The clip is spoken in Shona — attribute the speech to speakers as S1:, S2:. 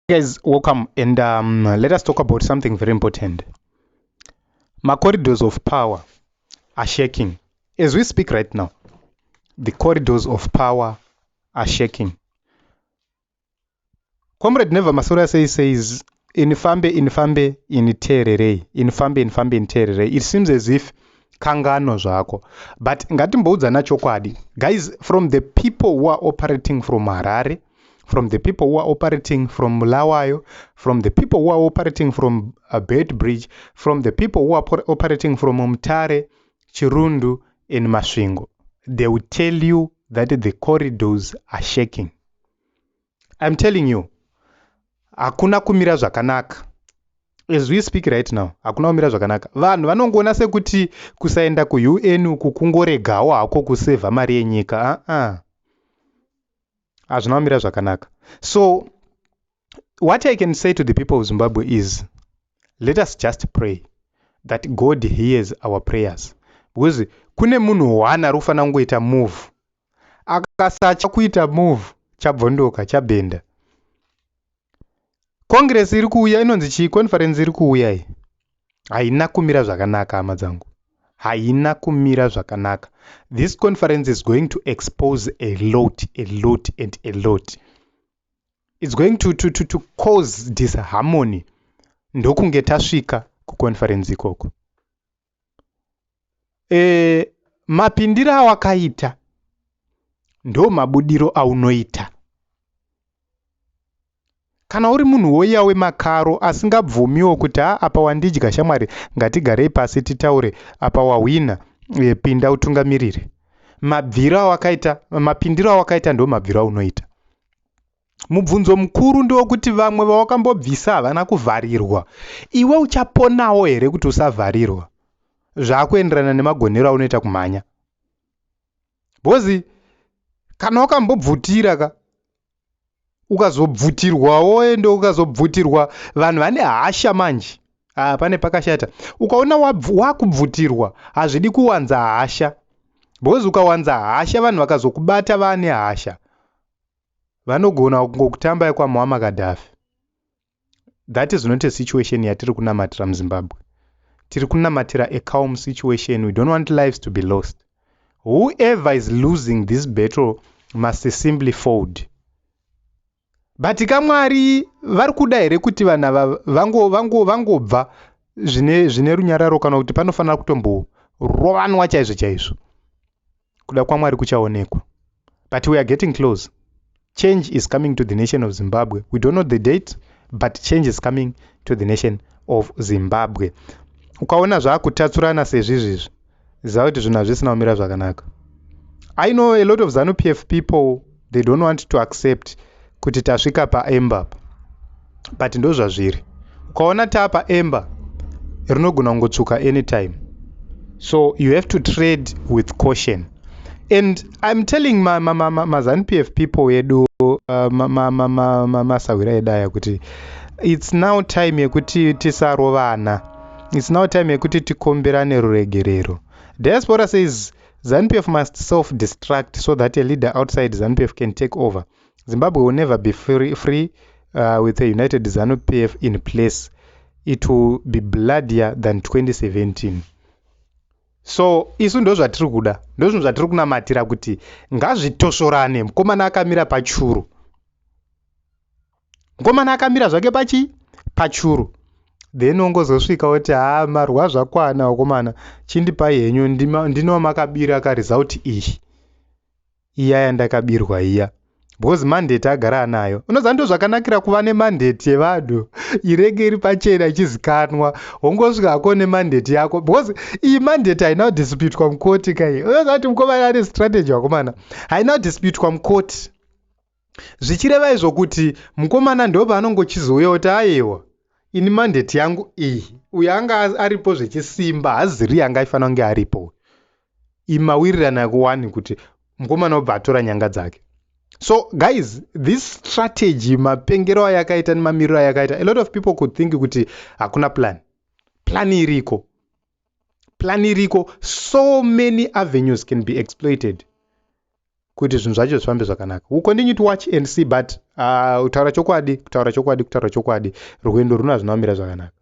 S1: Guys, welcome, and let us talk about something very important. My corridors of power are shaking as we speak right now. The corridors of power are shaking. Comrade Neva Masura says infambe initerere, infambe initerere. It seems as if kangano zvako, but ngatimboudzana chokwadi, guys. From the people who are operating from Harare, from the people who are operating from Lawayo, from the people who are operating from Beitbridge, from the people who are operating from Mutare, Chirundu, and Masvingo, they will tell you that the corridors are shaking. I'm telling you, hakuna kumira zvakanaka. As we speak right now, hakuna kumira zvakanaka. Vanhu vanongoona sekuti kusaenda ku-UN uku kungoregawo hako kusevha mari yenyika. Hazvina kumira zvakanaka. So what I can say to the people of Zimbabwe is, let us just pray that God hears our prayers. Because kune munhu one ari kufanira kungoita move. Akasacha kuita move, chabvondoka, chabenda. Congress iri kuuya, inonzi chii, conference iri kuuya iyi, haina kumira zvakanaka, hama dzangu. Haina kumira zvakanaka. This conference is going to expose a lot. It's going to cause disharmony. Ndokunge tasvika kuconference ikoko. Mapindiro awakaita ndo mabudiro aunoita. Kana uri munhu woya wemakaro asingabvumiwo kuti apa wandidya shamwari, ngatigarei pasi titaure, apa wahwina, pinda utungamirire. Mapindiro awakaita ndo mabviro aunoita. Mubvunzo mukuru ndokuti vamwe vawakambobvisa havana kuvharirwa. Iwe uchaponawo here kuti usavharirwa? Zvakuenderana nemagonero aunoita kumhanya. Bozi kana wakambobvutira ukazobvutirwawo ende ukazobvutirwa, vanhu vane hasha manje. Pane pakashata. Ukaona wakubvutirwa, hazvidi kuwanza hasha. Bozi ukawanza hasha, vanhu vakazokubata vane hasha, vanogona kungokutamba kwa Muammar Gaddafi. That is not a situation yatiri kunamatira muZimbabwe. Tiri kunamatira a calm situation. We don't want lives to be lost. Whoever is losing this battle must simply fold. But kamwari vari kuda here kuti vanhu vangobva zvine runyararo, kana kuti panofanira kutomborovanwa chaizvo. Kuda kwaMwari kuchaonekwa. But we are getting close. Change is coming to the nation of Zimbabwe. We don't know the date, but change is coming to the nation of Zimbabwe. Ukaona zvakutatsurana sezvizvi, ziva kuti zvinhu hazvisina kumira zvakanaka. I know a lot of ZANU-PF people, they don't want to accept kuti tasvika paEmba, but ndo zvazviri. Ukaona tapaEmba, rinogona kungotsvuka anytime. So you have to trade with caution. And I'm telling my ZANU-PF people edu, masawira edaya kuti it's now time yekuti tisarovana. It's now time yekuti tikomberane ruregerero. Diaspora says ZANU-PF must self-destruct so that a leader outside ZANU-PF can take over. Zimbabwe will never be free with a united ZANU-PF in place. It will be bloodier than 2017. So isu ndo zvatiri kuda, ndo zvinhu zvatiri kunamatira kuti ngazvitosorane. Mukomana akamira pachuru, mukomana akamira zvake pachuru, then ongozosvika kuti marwa zvakwana wakomana, chindipai henyu ndino makabira karesult iyi iya yandakabirwa iya. Because mandate agara anayo. Unoziva ndo zvakanakira kuva nemandate yevanhu, irege iri pachena ichizikanwa. Wongosvika hako nemandate yako, because iyi mandate haina kudisputwa mukoti kai. Unoziva kuti mukomana ane strategy wakomana, haina kudisputwa mukoti. Zvichireva izvo kuti mukomana ndo paanongochizouya kuti ayewa, ini mandate yangu iyi, uyo anga aripo zvechisimba, haziri yanga aifanira kunge aripo. Imawirirana kuwani kuti mukomana obva atora nyanga dzake. So guys, this strategy, mapengero ayakaita nemamiriro ayakaita, a lot of people could think kuti hakuna plan. Plan iriko. So many avenues can be exploited. kuti zvinhu zvacho zvifambe zvakanaka. We continue to watch and see, but kutaura chokwadi rwendo runa zvinomira zvakanaka.